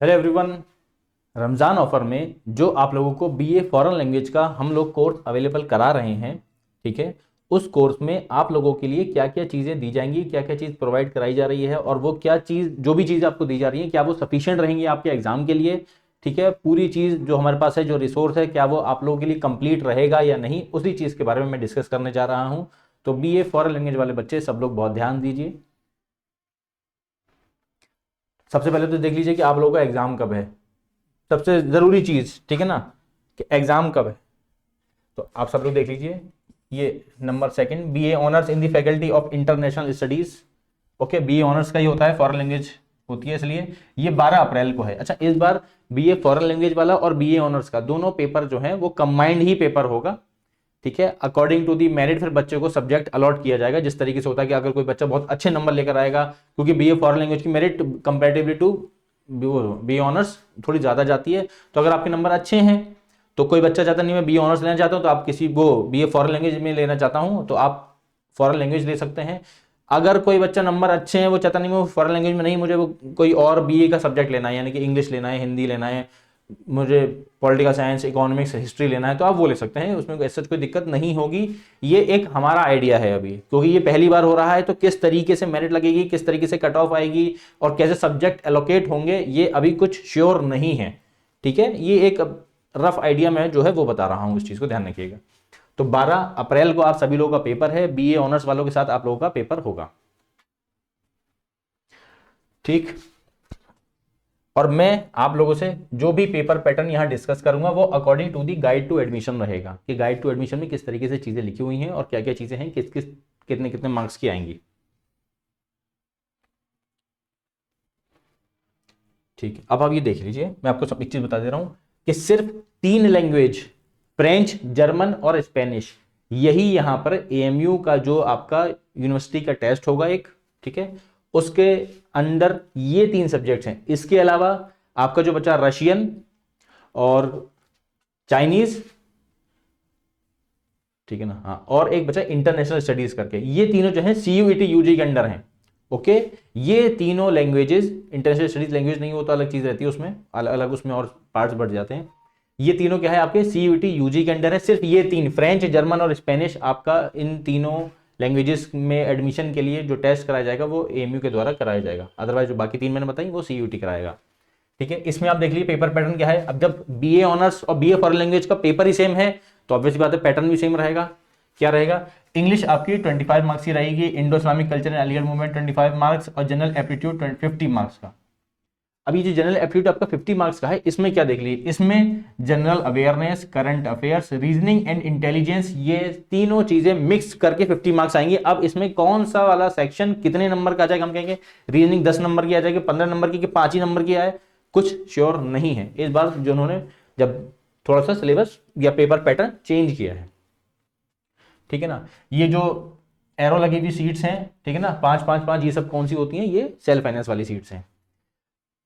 Hello everyone. Ramzan offer में जो आप लोगों को बीए फॉरेन लैंग्वेज का हम लोग कोर्स अवेलेबल करा रहे हैं, ठीक है, उस कोर्स में आप लोगों के लिए क्या क्या चीज़ें दी जाएंगी, क्या क्या चीज़ प्रोवाइड कराई जा रही है और वो क्या चीज़, जो भी चीज़ आपको दी जा रही है, क्या वो सफिशिएंट रहेंगी आपके एग्जाम के लिए। ठीक है, पूरी चीज़ जो हमारे पास है, जो रिसोर्स है, क्या वो आप लोगों के लिए कंप्लीट रहेगा या नहीं, उसी चीज़ के बारे में मैं डिस्कस करने जा रहा हूँ। तो बीए फॉरेन लैंग्वेज वाले बच्चे सब लोग बहुत ध्यान दीजिए। सबसे पहले तो देख लीजिए कि आप लोगों का एग्जाम कब है, सबसे ज़रूरी चीज़, ठीक है ना, कि एग्ज़ाम कब है। तो आप सब लोग देख लीजिए, ये number second, BA honours in the faculty of international studies. Okay, BA honours का ही होता है, फॉरेन लैंग्वेज होती है, इसलिए ये 12 अप्रैल को है। अच्छा, इस बार बीए फॉरेन लैंग्वेज वाला और बीए ऑनर्स का दोनों पेपर जो है वो कंबाइंड ही पेपर होगा। ठीक है, अकॉर्डिंग टू दी मेरिट फिर बच्चे को सब्जेक्ट अलॉट किया जाएगा। जिस तरीके से होता है कि अगर कोई बच्चा बहुत अच्छे नंबर लेकर आएगा, क्योंकि बीए फॉरेन लैंग्वेज की merit comparatively to B honours थोड़ी ज़्यादा जाती है, तो अगर आपके नंबर अच्छे हैं तो कोई बच्चा चाहता नहीं मैं बी ऑनर्स लेना चाहता हूँ, तो आप किसी वो बीए फॉरेन लैंग्वेज में लेना चाहता हूँ तो आप फॉरेन लैंग्वेज ले सकते हैं। अगर कोई बच्चा नंबर अच्छे हैं, वो चाहता नहीं वो फॉरेन लैंग्वेज में नहीं, मुझे वो कोई और बीए का सब्जेक्ट लेना है, यानी कि इंग्लिश लेना है, हिंदी लेना है, मुझे पॉलिटिकल साइंस, इकोनॉमिक्स, हिस्ट्री लेना है, तो आप वो ले सकते हैं, उसमें ऐसा कोई दिक्कत नहीं होगी। ये एक हमारा आइडिया है अभी, क्योंकि ये पहली बार हो रहा है, तो किस तरीके से मेरिट लगेगी, किस तरीके से कट ऑफ आएगी और कैसे सब्जेक्ट एलोकेट होंगे, ये अभी कुछ श्योर नहीं है। ठीक है, ये एक रफ आइडिया मैं जो है वो बता रहा हूँ, इस चीज़ को ध्यान रखिएगा। तो 12 अप्रैल को आप सभी लोगों का पेपर है, बीए ऑनर्स वालों के साथ आप लोगों का पेपर होगा। ठीक, और मैं आप लोगों से जो भी पेपर पैटर्न यहां डिस्कस करूंगा वो according to the guide to admission रहेगा, कि गाइड टू एडमिशन में किस तरीके से चीजें लिखी हुई हैं और क्या क्या चीजें हैं, किस किस कितने कितने मार्क्स की आएंगी। ठीक है, अब आप ये देख लीजिए, मैं आपको सब एक चीज बता दे रहा हूं कि सिर्फ 3 लैंग्वेज, फ्रेंच, जर्मन और स्पेनिश, यही यहां पर एएमयू का जो आपका यूनिवर्सिटी का टेस्ट होगा एक, ठीक है, उसके अंदर ये 3 सब्जेक्ट्स हैं। इसके अलावा आपका जो बचा रशियन और चाइनीज, ठीक है ना, हाँ, और एक बचा इंटरनेशनल स्टडीज करके, ये तीनों जो है सीयूईटी यूजी के अंडर हैं। ओके, ये तीनों लैंग्वेजेस, इंटरनेशनल स्टडीज लैंग्वेज नहीं हो तो अलग चीज रहती है, उसमें अलग अलग उसमें और पार्ट्स बढ़ जाते हैं। ये तीनों क्या है, आपके सीयूईटी यूजी के अंडर है। सिर्फ ये 3 फ्रेंच, जर्मन और स्पेनिश, आपका इन तीनों लैंग्वेजेस में एडमिशन के लिए जो टेस्ट कराया जाएगा वो एएमयू के द्वारा कराया जाएगा, अदरवाइज जो बाकी 3 मैंने बताई वो सीयूईटी कराएगा। ठीक है, इसमें आप देख लीजिए पेपर पैटर्न क्या है। अब जब बीए ऑनर्स और बीए फॉरेन लैंग्वेज का पेपर ही सेम है तो ऑब्वियसली बात है पैटर्न भी सेम रहेगा। क्या रहेगा, इंग्लिश आपकी 25 मार्क्स की रहेगी, Indo Islamic culture and Aligarh movement 25 marks और जनरल एप्टीट्यूड 50 मार्क्स का। अभी जो जनरल एप्टीट्यूड आपका 50 मार्क्स का है, इसमें क्या देख लीजिए, इसमें general awareness, current affairs, reasoning and intelligence, ये तीनों चीजें मिक्स करके 50 मार्क्स आएंगे। अब इसमें कौन सा वाला सेक्शन कितने नंबर का आ जाएगा, हम कहेंगे रीजनिंग 10 नंबर की आ जाएगी, 15 नंबर की, कि 5 ही नंबर की आए, कुछ श्योर नहीं है। इस बार जो उन्होंने जब थोड़ा सा सिलेबस या पेपर पैटर्न चेंज किया है, ठीक है ना, ये जो एरो लगी हुई सीट्स हैं, ठीक है ना, 5 5 5, ये सब कौन सी होती हैं, ये सेल्फ फाइनेंस वाली सीट्स हैं।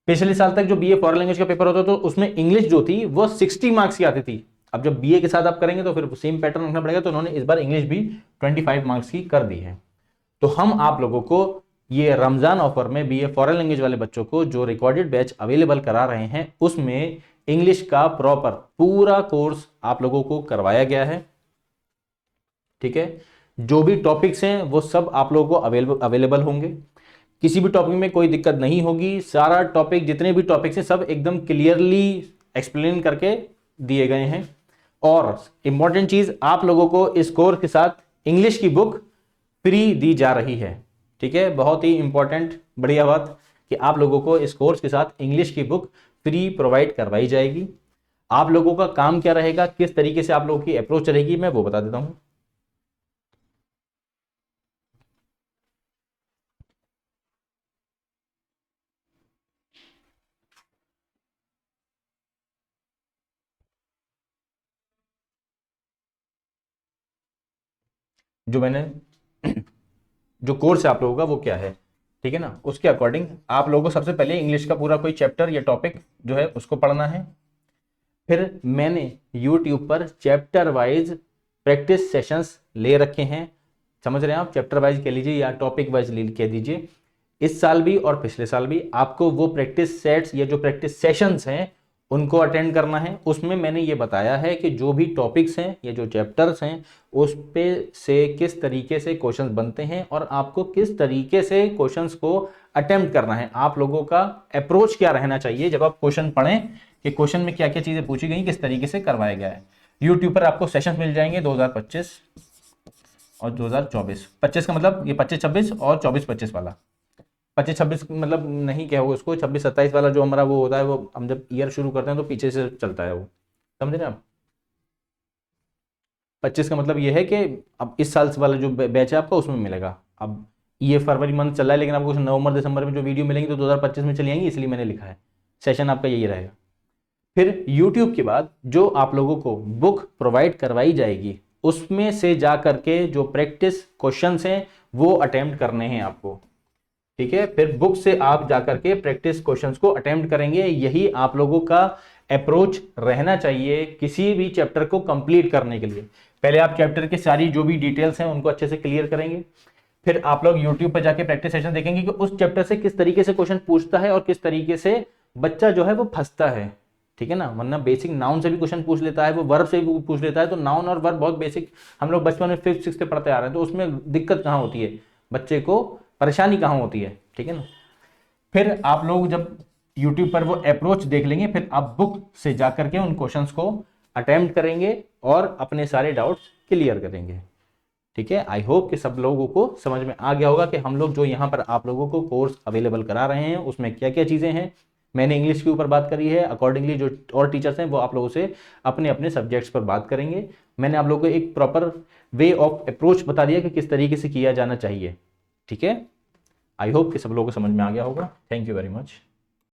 पिछले साल तक जो बीए फॉरेन लैंग्वेज का पेपर होता था तो उसमें इंग्लिश जो थी वो 60 मार्क्स की आती थी। अब जब बीए के साथ आप करेंगे तो फिर सेम पैटर्न रखना पड़ेगा, तो उन्होंने इस बार इंग्लिश भी 25 मार्क्स की कर दी है। तो हम आप लोगों को ये रमजान ऑफर में बीए फॉरेन लैंग्वेज वाले बच्चों को जो रिकॉर्डेड बैच अवेलेबल करा रहे हैं, उसमें इंग्लिश का प्रॉपर पूरा कोर्स आप लोगों को करवाया गया है। ठीक है, जो भी टॉपिक्स हैं वो सब आप लोगों को अवेलेबल होंगे, किसी भी टॉपिक में कोई दिक्कत नहीं होगी। सारा टॉपिक, जितने भी टॉपिक्स हैं सब एकदम क्लियरली एक्सप्लेन करके दिए गए हैं। और इंपॉर्टेंट चीज, आप लोगों को इस कोर्स के साथ इंग्लिश की बुक फ्री दी जा रही है। ठीक है, बहुत ही इंपॉर्टेंट बढ़िया बात कि आप लोगों को इस कोर्स के साथ इंग्लिश की बुक फ्री प्रोवाइड करवाई जाएगी। आप लोगों का काम क्या रहेगा, किस तरीके से आप लोगों की अप्रोच रहेगी, मैं वो बता देता हूं। जो मैंने जो कोर्स है आप लोगों का वो क्या है, ठीक है ना, उसके अकॉर्डिंग आप लोगों को सबसे पहले इंग्लिश का पूरा कोई चैप्टर या टॉपिक जो है उसको पढ़ना है। फिर मैंने यूट्यूब पर चैप्टर वाइज प्रैक्टिस सेशंस ले रखे हैं, समझ रहे हैं आप, चैप्टर वाइज कह लीजिए या टॉपिक वाइज कह दीजिए। इस साल भी और पिछले साल भी आपको वो प्रैक्टिस सेट्स या जो प्रैक्टिस सेशंस हैं उनको अटेंड करना है। उसमें मैंने ये बताया है कि जो भी टॉपिक्स हैं या जो चैप्टर्स हैं उस पे से किस तरीके से क्वेश्चंस बनते हैं और आपको किस तरीके से क्वेश्चंस को अटेम्प्ट करना है। आप लोगों का अप्रोच क्या रहना चाहिए जब आप क्वेश्चन पढ़ें कि क्वेश्चन में क्या क्या चीज़ें पूछी गई, किस तरीके से करवाया गया है। यूट्यूब पर आपको सेशंस मिल जाएंगे 2025 और 2024। 25 का मतलब ये 25-26 और 24-25 वाला। 25-26 मतलब नहीं क्या हो उसको, 26-27 वाला जो हमारा वो होता है, वो हम जब ईयर शुरू करते हैं तो पीछे से चलता है, वो समझ रहे हैं आप। 25 का मतलब ये है कि अब इस साल वाला जो बैच है आपका उसमें मिलेगा। अब ये फरवरी मंथ चल रहा है लेकिन आपको नवंबर दिसंबर में जो वीडियो मिलेंगी तो 2025 में चली आएंगी, इसलिए मैंने लिखा है सेशन आपका यही रहेगा। फिर YouTube के बाद जो आप लोगों को बुक प्रोवाइड करवाई जाएगी उसमें से जा करके जो प्रैक्टिस क्वेश्चंस हैं वो अटेम्प्ट करने हैं आपको, ठीक है। फिर बुक से आप जाकर के प्रैक्टिस क्वेश्चंस को अटेम्प्ट करेंगे। यही आप लोगों का अप्रोच रहना चाहिए किसी भी चैप्टर को कंप्लीट करने के लिए। पहले आप चैप्टर की सारी जो भी डिटेल्स हैं उनको अच्छे से क्लियर करेंगे, फिर आप लोग यूट्यूब पर जाके प्रैक्टिस सेशन देखेंगे कि उस चैप्टर से किस तरीके से क्वेश्चन पूछता है और किस तरीके से बच्चा जो है वो फंसता है, ठीक है ना। वरना बेसिक नाउन से भी क्वेश्चन पूछ लेता है, वो वर्ब से भी पूछ लेता है। तो नाउन और वर्ब बहुत बेसिक हम लोग बचपन में 5th 6th पढ़ते आ रहे हैं, तो उसमें दिक्कत कहाँ होती है, बच्चे को परेशानी कहाँ होती है, ठीक है ना। फिर आप लोग जब YouTube पर वो अप्रोच देख लेंगे फिर आप बुक से जाकर के उन क्वेश्चंस को अटेम्प्ट करेंगे और अपने सारे डाउट्स क्लियर करेंगे, ठीक है। आई होप कि सब लोगों को समझ में आ गया होगा कि हम लोग जो यहाँ पर आप लोगों को कोर्स अवेलेबल करा रहे हैं उसमें क्या क्या चीज़ें हैं। मैंने इंग्लिश के ऊपर बात करी है, अकॉर्डिंगली जो और टीचर्स हैं वो आप लोगों से अपने अपने सब्जेक्ट्स पर बात करेंगे। मैंने आप लोगों को एक प्रॉपर वे ऑफ अप्रोच बता दिया कि किस तरीके से किया जाना चाहिए, ठीक है। आई होप कि सब लोगों को समझ में आ गया होगा। Thank you very much.